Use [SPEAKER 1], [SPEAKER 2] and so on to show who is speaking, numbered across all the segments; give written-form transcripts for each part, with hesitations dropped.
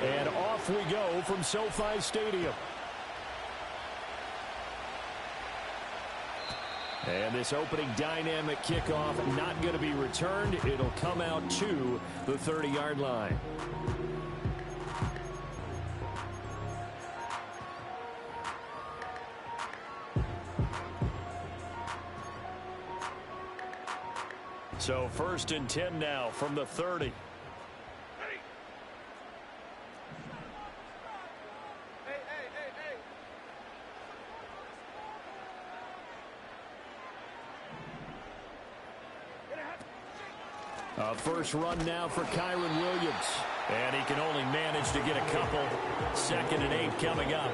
[SPEAKER 1] And off we go from SoFi Stadium. And this opening dynamic kickoff not going to be returned. It'll come out to the 30-yard line. So 1st and 10 now from the 30. A first run now for Kyren Williams. And he can only manage to get a couple. 2nd and 8 coming up.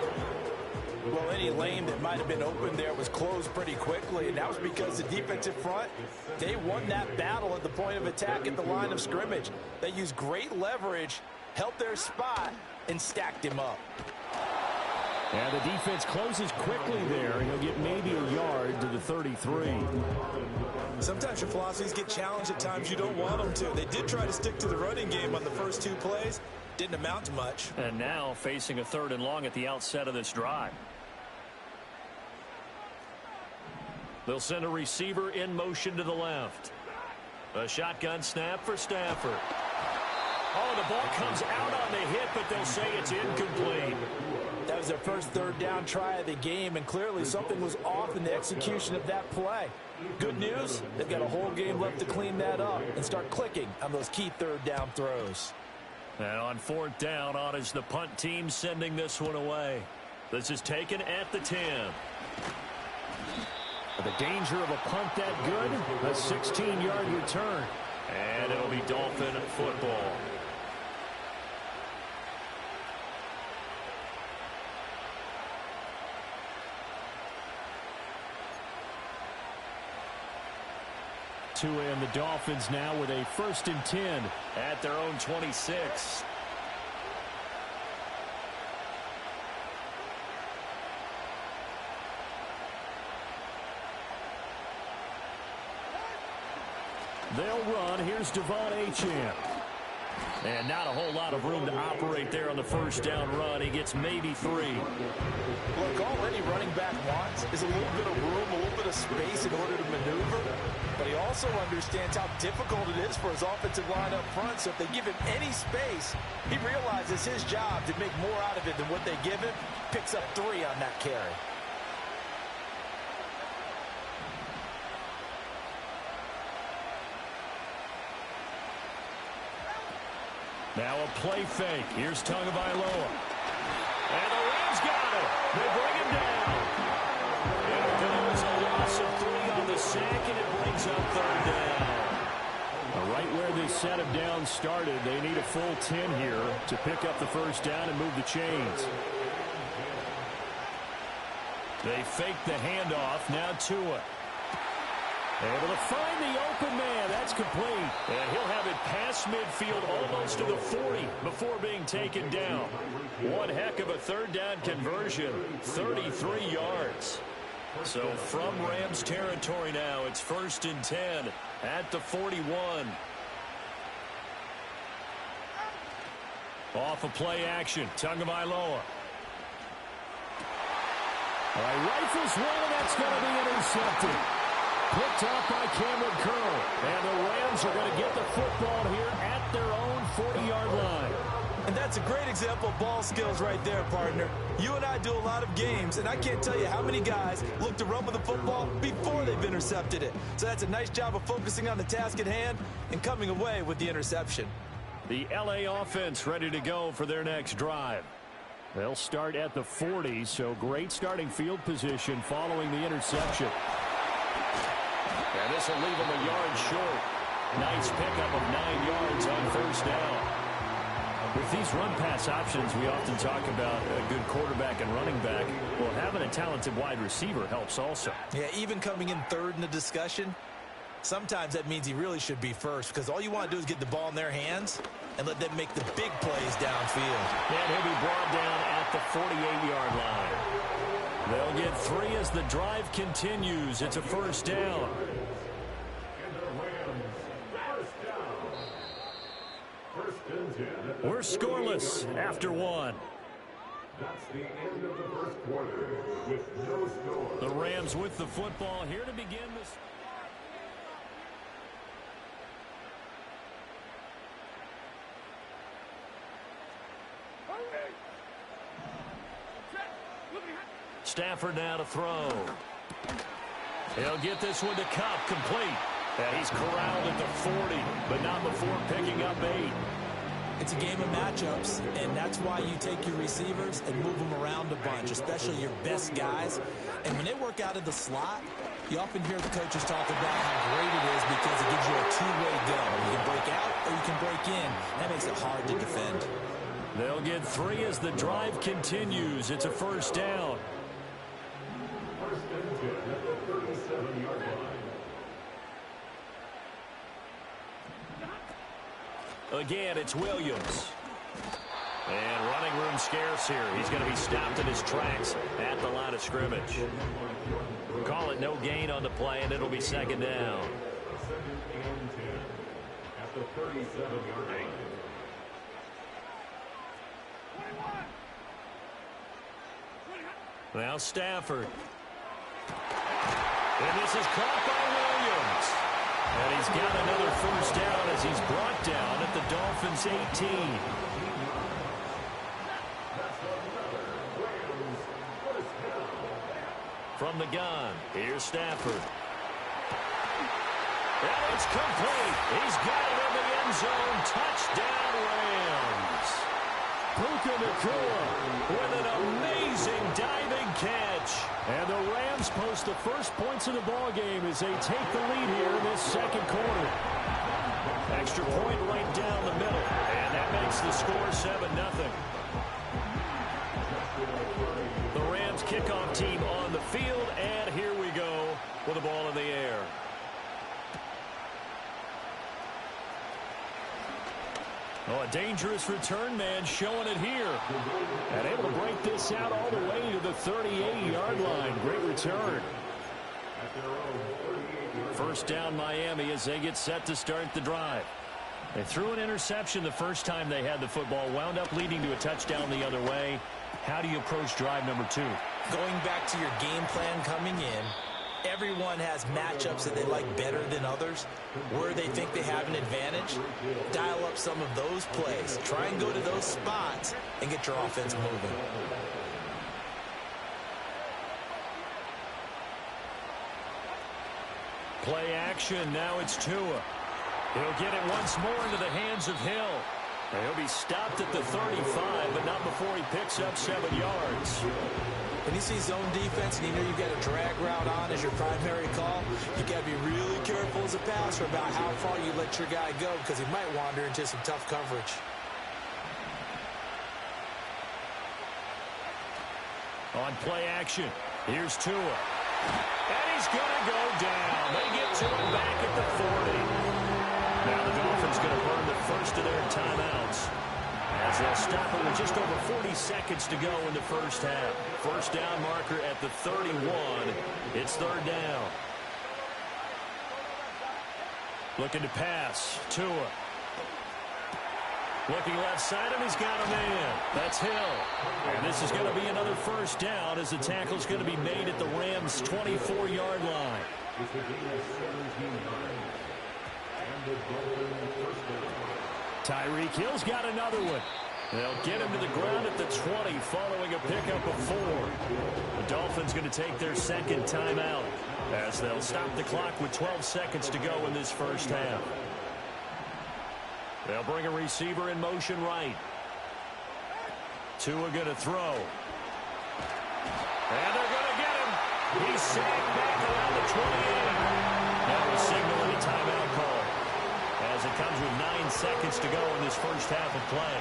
[SPEAKER 2] Well, any lane that might have been open there was closed pretty quickly, and that was because the defensive front, they won that battle at the point of attack at the line of scrimmage. They used great leverage, held their spot, and stacked him up.
[SPEAKER 1] And the defense closes quickly there, and he'll get maybe a yard to the 33.
[SPEAKER 2] Sometimes your philosophies get challenged at times you don't want them to. They did try to stick to the running game on the first 2 plays. Didn't amount to much.
[SPEAKER 1] And now facing a 3rd and long at the outset of this drive. They'll send a receiver in motion to the left. A shotgun snap for Stafford. Oh, the ball comes out on the hit, but they'll say it's incomplete.
[SPEAKER 2] That was their first 3rd down try of the game, and clearly something was off in the execution of that play. Good news, they've got a whole game left to clean that up and start clicking on those key 3rd down throws.
[SPEAKER 1] And on 4th down, on is the punt team sending this one away. This is taken at the 10. The danger of a punt that good, a 16-yard return. And it'll be Dolphin football. To end the Dolphins now with a 1st and 10 at their own 26. They'll run. Here's Devon Achane. And not a whole lot of room to operate there on the 1st down run. He gets maybe 3.
[SPEAKER 2] Look, all any running back wants is a little bit of room, a little bit of space in order to maneuver. But he also understands how difficult it is for his offensive line up front. So if they give him any space, he realizes his job to make more out of it than what they give him. Picks up 3 on that carry.
[SPEAKER 1] Now a play fake. Here's Tagovailoa. And the Rams got it. They bring him down. And there's a loss of 3 on the sack, and it brings up 3rd down. Right where this set of downs started, they need a full 10 here to pick up the 1st down and move the chains. They fake the handoff. Now Tua. Able to find the open man. That's complete. And he'll have it past midfield almost to the 40 before being taken down. One heck of a 3rd down conversion. 33 yards. So from Rams territory now, it's 1st and 10 at the 41. Off of play action. Tagovailoa. Rifles one, and that's going to be intercepted. Picked up by Cameron Curl. And the Rams are going to get the football here at their own 40-yard line.
[SPEAKER 2] And that's a great example of ball skills right there, partner. You and I do a lot of games, and I can't tell you how many guys look to run with the football before they've intercepted it. So that's a nice job of focusing on the task at hand and coming away with the interception.
[SPEAKER 1] The LA offense ready to go for their next drive. They'll start at the 40, so great starting field position following the interception. And this will leave them a yard short. Nice pickup of 9 yards on 1st down. With these run-pass options, we often talk about a good quarterback and running back. Well, having a talented wide receiver helps also.
[SPEAKER 2] Yeah, even coming in 3rd in the discussion, sometimes that means he really should be first, because all you want to do is get the ball in their hands and let them make the big plays downfield.
[SPEAKER 1] And he'll be brought down at the 48-yard line. They'll get 3 as the drive continues. It's a 1st down.
[SPEAKER 3] First
[SPEAKER 1] We're scoreless after one.
[SPEAKER 3] That's the end of the first quarter with no score.
[SPEAKER 1] The Rams with the football here to begin this. Stafford now to throw. He'll get this one to Kupp, complete. And he's corralled at the 40, but not before picking up 8.
[SPEAKER 2] It's a game of matchups, and that's why you take your receivers and move them around a bunch, especially your best guys. And when they work out of the slot, you often hear the coaches talk about how great it is because it gives you a two-way go. You can break out or you can break in. That makes it hard to defend.
[SPEAKER 1] They'll get 3 as the drive continues. It's a first down.
[SPEAKER 3] First and 10 at the 37-yard line.
[SPEAKER 1] Again, it's Williams. And running room scarce here. He's going to be stopped in his tracks at the line of scrimmage. Call it no gain on the play, and it'll be second down.
[SPEAKER 3] Second and 10 at the 37-yard line.
[SPEAKER 1] Now Stafford. And this is caught by Williams. And he's got another first down as he's brought down at the Dolphins' 18. From the gun, here's Stafford. And it's complete. He's got it in the end zone. Touchdown, Rams. Puka Nacua with an amazing diving catch. And the Rams post the first points of the ball game as they take the lead here in this second quarter. Extra point right down the middle. And that makes the score 7-0. The Rams kickoff team on the field. And here we go with the ball in the air. Oh, a dangerous return man showing it here. And able to break this out all the way to the 38-yard line. Great return. First down Miami as they get set to start the drive. They threw an interception the first time they had the football. Wound up leading to a touchdown the other way. How do you approach drive number 2?
[SPEAKER 2] Going back to your game plan coming in, everyone has matchups that they like better than others. Where they think they have an advantage, dial up some of those plays. Try and go to those spots and get your offense moving.
[SPEAKER 1] Play action. Now it's Tua. He'll get it once more into the hands of Hill. He'll be stopped at the 35, but not before he picks up 7 yards.
[SPEAKER 2] When you see zone defense and you know you've got a drag route on as your primary call, you got to be really careful as a passer about how far you let your guy go because he might wander into some tough coverage.
[SPEAKER 1] On play action, here's Tua. And he's going to go down. They get Tua back at the 40. Now the Dolphins going to burn the first of their timeouts as they'll stop it with just over 40 seconds to go in the first half. First down marker at the 31. It's third down. Looking to pass. Tua. Looking left side, and he's got a man. That's Hill. And this is going to be another first down as the tackle's going to be made at the Rams' 24-yard line. Tyreek Hill's got another one. They'll get him to the ground at the 20 following a pickup of 4. The Dolphins going to take their second timeout as they'll stop the clock with 12 seconds to go in this first half. They'll bring a receiver in motion right. Tua going to throw. And they're going to get him. He's sacked back around the 28. Now we're signaling a timeout call as it comes with 9 seconds to go in this first half of play.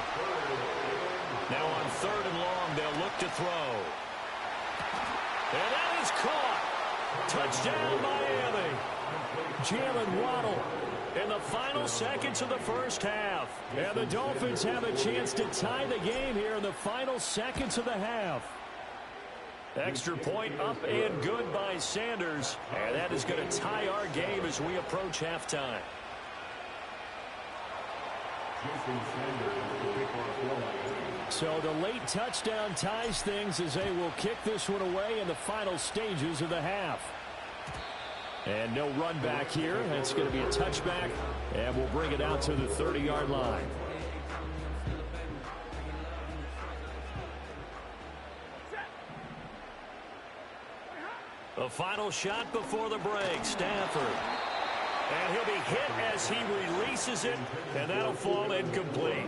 [SPEAKER 1] Now on third and long, they'll look to throw. And that is caught. Touchdown, Miami. Jalen Waddle in the final seconds of the first half. And the Dolphins have a chance to tie the game here in the final seconds of the half. Extra point up and good by Sanders. And that is going to tie our game as we approach halftime.
[SPEAKER 3] Jason Sanders, the kickoff line.
[SPEAKER 1] So the late touchdown ties things as they will kick this one away in the final stages of the half. And no run back here. It's going to be a touchback, and we'll bring it out to the 30-yard line. The final shot before the break, Stafford. And he'll be hit as he releases it, and that'll fall incomplete.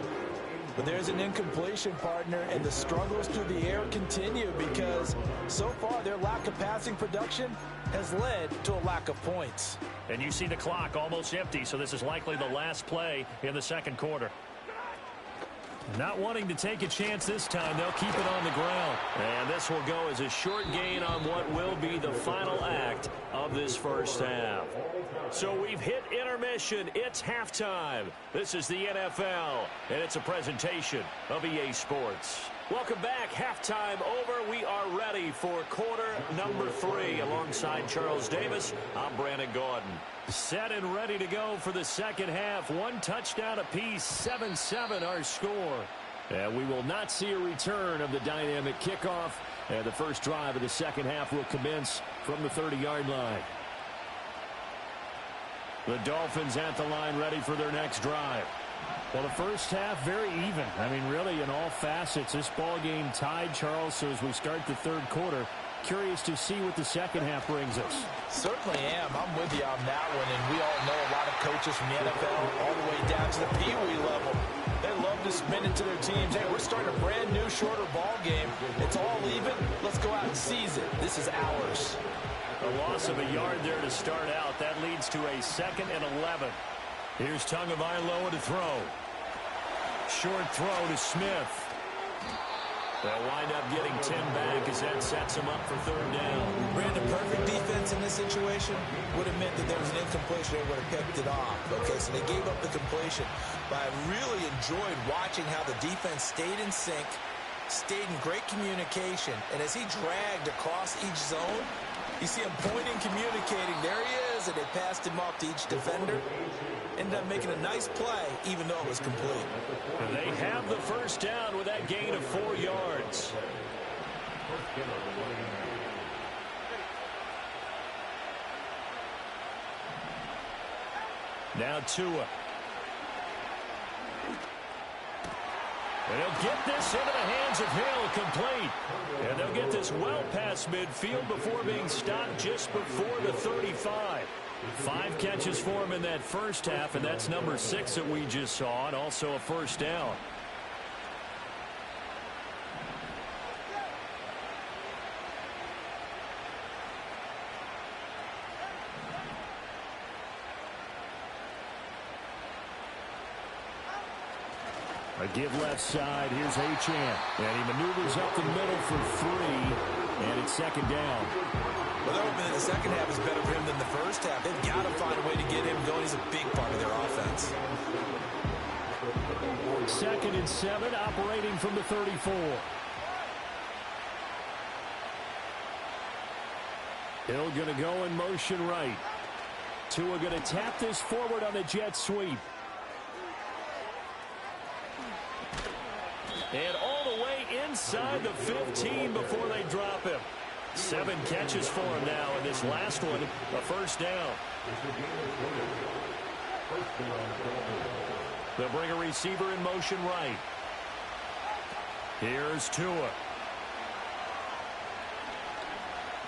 [SPEAKER 2] But there's an incompletion, partner, and the struggles through the air continue because so far their lack of passing production has led to a lack of points.
[SPEAKER 1] And you see the clock almost empty, so this is likely the last play in the second quarter. Not wanting to take a chance this time, they'll keep it on the ground. And this will go as a short gain on what will be the final act of this first half. So we've hit intermission. It's halftime. This is the NFL, and it's a presentation of EA Sports. Welcome back. Halftime over. We are ready for quarter number 3. Alongside Charles Davis, I'm Brandon Gaudin. Set and ready to go for the second half. One touchdown apiece, 7-7 our score. And we will not see a return of the dynamic kickoff. And the first drive of the second half will commence from the 30-yard line. The Dolphins at the line ready for their next drive. Well, the first half very even. I mean, really in all facets. This ball game tied, Charles. So as we start the third quarter, curious to see what the second half brings us.
[SPEAKER 2] Certainly am. I'm with you on that one. And we all know a lot of coaches from the NFL all the way down to the Pee-wee level. They love to spin it to their teams. Hey, we're starting a brand new, shorter ball game. It's all even. Let's go out and seize it. This is ours.
[SPEAKER 1] A loss of a yard there to start out. That leads to a 2nd and 11. Here's Tagovailoa to throw. Short throw to Smith. They'll wind up getting 10 back as that sets them up for third down.
[SPEAKER 2] Brandon, perfect defense in this situation would have meant that there was an incompletion. They would have picked it off. Okay, so they gave up the completion. But I really enjoyed watching how the defense stayed in sync, stayed in great communication. And as he dragged across each zone, you see him pointing, communicating. There he is, and they passed him off to each defender. Ended up making a nice play, even though it was complete.
[SPEAKER 1] And they have the first down with that gain of 4 yards. Now Tua. And he'll get this into the hands of Hill, complete. And they'll get this well past midfield before being stopped just before the 35. 5 catches for him in that first half, and that's number 6 that we just saw, and also a first down. A give left side. Here's Achane. And he maneuvers up the middle for 3. And it's 2nd down.
[SPEAKER 2] Well, that would mean the second half is better for him than the first half. They've got to find a way to get him going. He's a big part of their offense.
[SPEAKER 1] 2nd and 7, operating from the 34. Hill going to go in motion right. Tua going to tap this forward on the jet sweep. And all the way inside the 15 before they drop him. 7 catches for him now, and this last one, a first down. They'll bring a receiver in motion right. Here's Tua.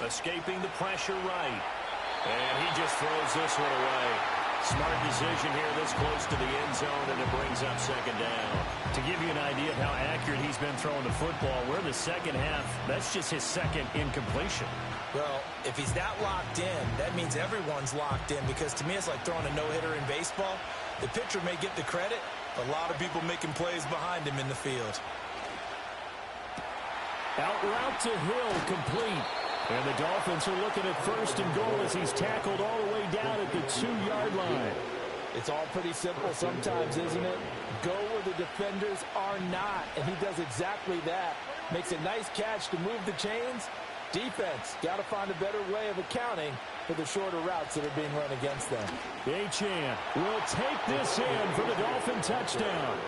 [SPEAKER 1] Escaping the pressure right. And he just throws this one away. Smart decision here this close to the end zone, and it brings up 2nd down. To give you an idea of how accurate he's been throwing the football, we're in the second half. That's just his 2nd incompletion.
[SPEAKER 2] Well, if he's that locked in, that means everyone's locked in, because to me it's like throwing a no-hitter in baseball. The pitcher may get the credit, but a lot of people making plays behind him in the field.
[SPEAKER 1] Out route to Hill, complete. And the Dolphins are looking at 1st and goal as he's tackled all the way down at the 2-yard line.
[SPEAKER 2] It's all pretty simple sometimes, isn't it? Go where the defenders are not, and he does exactly that. Makes a nice catch to move the chains. Defense got to find a better way of accounting for the shorter routes that are being run against them.
[SPEAKER 1] Achane will take this in for the Dolphin touchdown.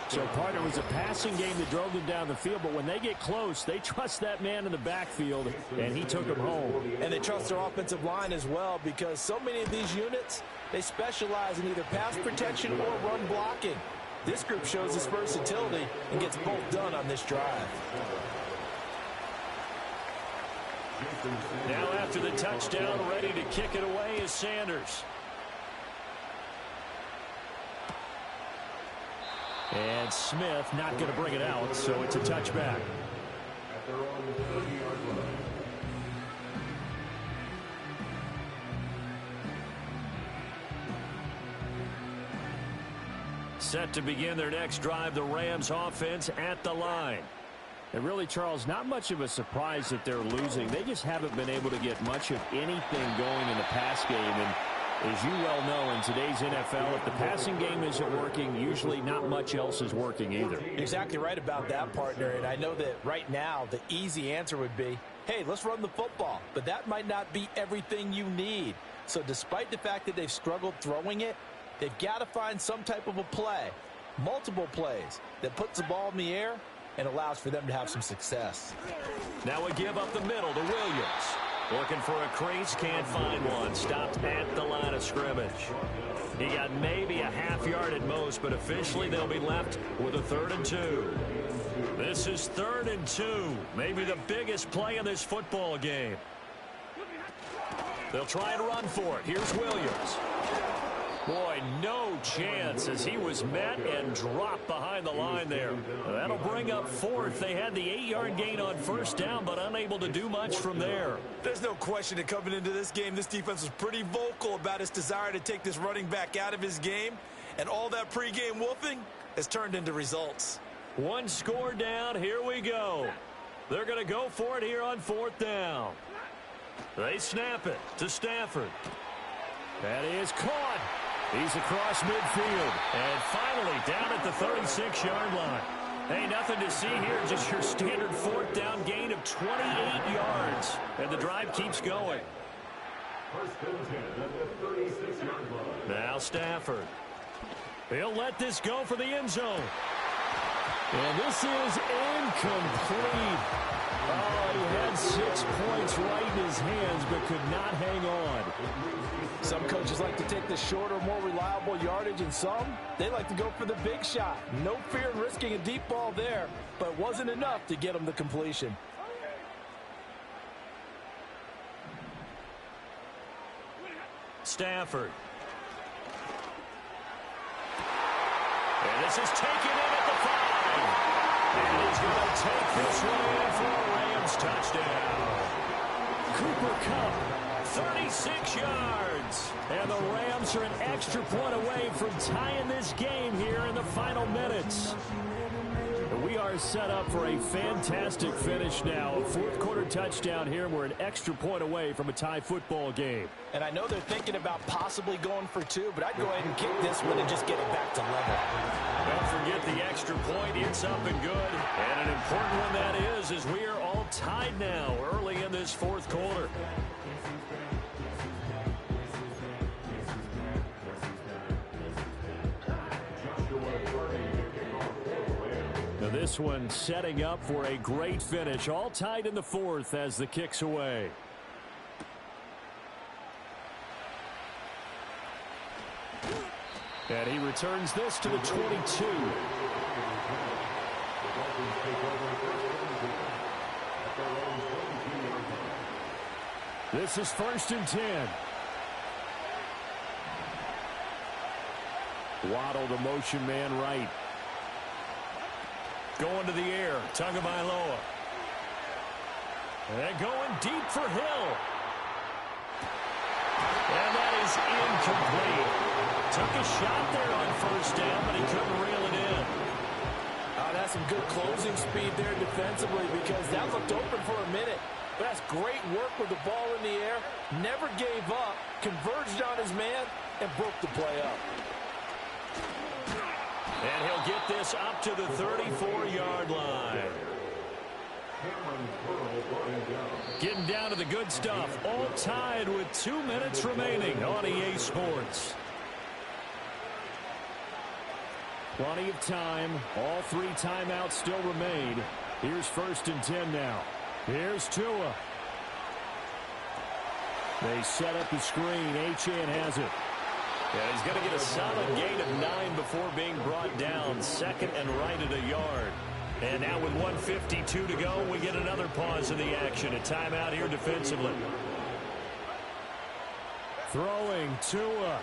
[SPEAKER 1] So, partner, it was a passing game that drove them down the field, but when they get close, they trust that man in the backfield, and he took them home.
[SPEAKER 2] And they trust their offensive line as well, because so many of these units, they specialize in either pass protection or run blocking. This group shows its versatility and gets both done on this drive.
[SPEAKER 1] Now after the touchdown, ready to kick it away is Sanders. And Smith not going to bring it out, so it's a touchback. Set to begin their next drive, the Rams offense at the line. And really, Charles, not much of a surprise that they're losing. They just haven't been able to get much of anything going in the pass game. And as you well know, in today's NFL, if the passing game isn't working, usually not much else is working either.
[SPEAKER 2] Exactly right about that, partner. And I know that right now the easy answer would be, hey, let's run the football. But that might not be everything you need. So despite the fact that they've struggled throwing it, they've got to find some type of a play, multiple plays, that puts the ball in the air and allows for them to have some success.
[SPEAKER 1] Now a give up the middle to Williams. Looking for a crease, can't find one. Stopped at the line of scrimmage. He got maybe a half yard at most, but officially they'll be left with a 3rd and 2. This is 3rd and 2. Maybe the biggest play in this football game. They'll try and run for it. Here's Williams. Boy, no chance as he was met and dropped behind the line there. That'll bring up 4th. They had the 8-yard gain on 1st down, but unable to do much from there.
[SPEAKER 2] There's no question that coming into this game, this defense was pretty vocal about its desire to take this running back out of his game. And all that pregame wolfing has turned into results.
[SPEAKER 1] 1 score down. Here we go. They're going to go for it here on 4th down. They snap it to Stafford. That is caught. He's across midfield. And finally down at the 36-yard line. Hey, nothing to see here. Just your standard 4th down gain of 28 yards. And the drive keeps going. Now Stafford. He'll let this go for the end zone. And this is incomplete. Oh, he had 6 points right in his hands, but could not hang on.
[SPEAKER 2] Some coaches like to take the shorter, more reliable yardage, and some, they like to go for the big shot. No fear in risking a deep ball there, but it wasn't enough to get them the completion.
[SPEAKER 1] Stafford. And this is taken in at the 5. And he's going to take this one in for a Rams touchdown. Cooper Kupp, 36 yards. And the Rams are an extra point away from tying this game here in the final minutes. We are set up for a fantastic finish now. A 4th quarter touchdown here. We're an extra point away from a tie football game.
[SPEAKER 2] And I know they're thinking about possibly going for 2, but I'd go ahead and kick this one and just get it back to level.
[SPEAKER 1] Don't forget the extra point. It's up and good. And an important one that is, as we are all tied now early in this 4th quarter. Now this one setting up for a great finish. All tied in the 4th as the kick's away. And he returns this to the 22. This is 1st and 10. Waddle the motion man right. Going to the air, Tagovailoa. And going deep for Hill. And that is incomplete. Took a shot there on 1st down, but he couldn't reel it in.
[SPEAKER 2] Oh, that's some good closing speed there defensively, because that looked open for a minute. But that's great work with the ball in the air. Never gave up, converged on his man, and broke the play up. And he'll get this up to the 34-yard line.
[SPEAKER 3] Cameron Pearl brought him down.
[SPEAKER 1] Getting down to the good stuff. All tied with 2 minutes remaining on EA Sports. Plenty of time. All 3 timeouts still remain. Here's 1st and 10 now. Here's Tua. They set up the screen. Achane has it. Yeah, he's going to get a solid gain of 9 before being brought down. 2nd and right at a yard. And now with 1:52 to go, we get another pause in the action. A timeout here defensively. Throwing Tua.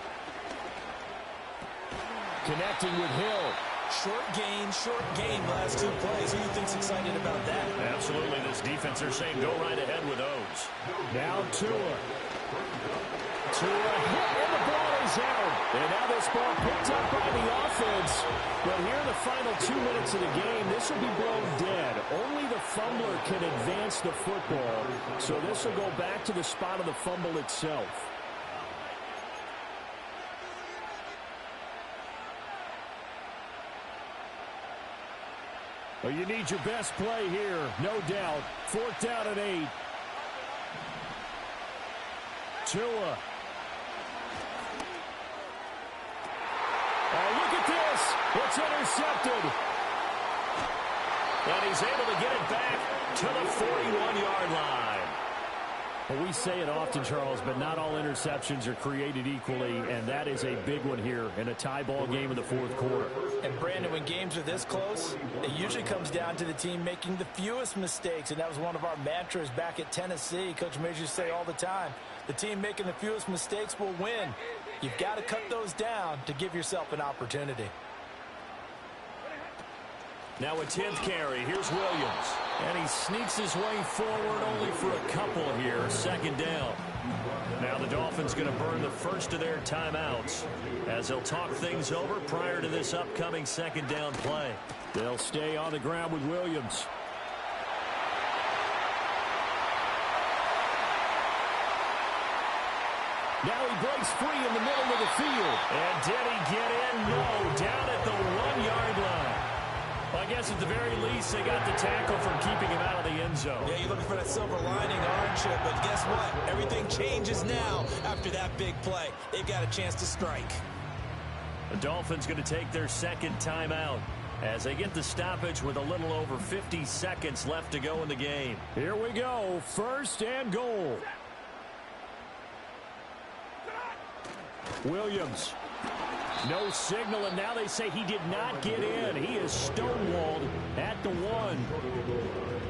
[SPEAKER 1] Connecting with Hill.
[SPEAKER 2] Short gain last 2 plays. Who do you think's excited about that?
[SPEAKER 1] Absolutely. This defense, they're saying go right ahead with those. Now Tua. Tua hit, and the ball is out. And now this ball picked up by the offense. But here in the final 2 minutes of the game, this will be blown dead. Only the fumbler can advance the football. So this will go back to the spot of the fumble itself. Well, you need your best play here, no doubt. 4th down and 8. Tua. Oh, look at this. It's intercepted. And he's able to get it back to the 41-yard line. Well, we say it often, Charles, but not all interceptions are created equally, and that is a big one here in a tie ball game in the 4th quarter.
[SPEAKER 2] And, Brandon, when games are this close, it usually comes down to the team making the fewest mistakes, and that was one of our mantras back at Tennessee. Coach Mears used to say all the time, the team making the fewest mistakes will win. You've got to cut those down to give yourself an opportunity.
[SPEAKER 1] Now a 10th carry. Here's Williams. And he sneaks his way forward only for a couple here. 2nd down. Now the Dolphins going to burn the first of their timeouts as they'll talk things over prior to this upcoming 2nd down play. They'll stay on the ground with Williams. Now he breaks free in the middle of the field. And did he get in? No. Down at the 1-yard line. Well, I guess at the very least, they got the tackle from keeping him out of the end zone.
[SPEAKER 2] Yeah, you're looking for that silver lining, aren't you? But guess what? Everything changes now after that big play. They've got a chance to strike.
[SPEAKER 1] The Dolphins going to take their 2nd timeout as they get the stoppage with a little over 50 seconds left to go in the game. Here we go. 1st and goal. Williams. No signal, and now they say he did not get in. He is stonewalled at the 1.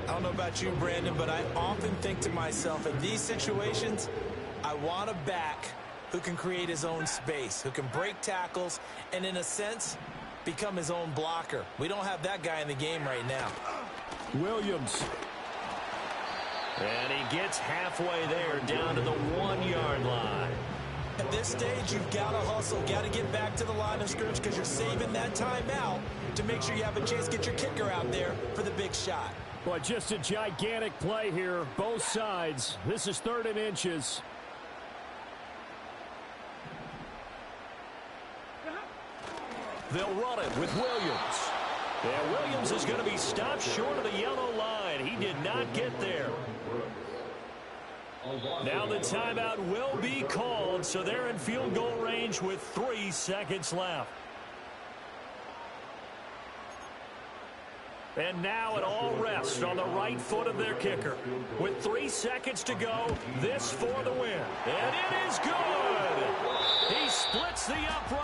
[SPEAKER 2] I don't know about you, Brandon, but I often think to myself, in these situations, I want a back who can create his own space, who can break tackles, and in a sense, become his own blocker. We don't have that guy in the game right now.
[SPEAKER 1] Williams. And he gets halfway there, down to the 1-yard line.
[SPEAKER 2] At this stage, you've got to hustle, got to get back to the line of scrimmage because you're saving that timeout to make sure you have a chance to get your kicker out there for the big shot.
[SPEAKER 1] Boy, just a gigantic play here, both sides. This is 3rd and inches. They'll run it with Williams. Yeah, Williams is going to be stopped short of the yellow line. He did not get there. Now the timeout will be called, so they're in field goal range with 3 seconds left. And now it all rests on the right foot of their kicker. With 3 seconds to go, this for the win. And it is good. He splits the upright.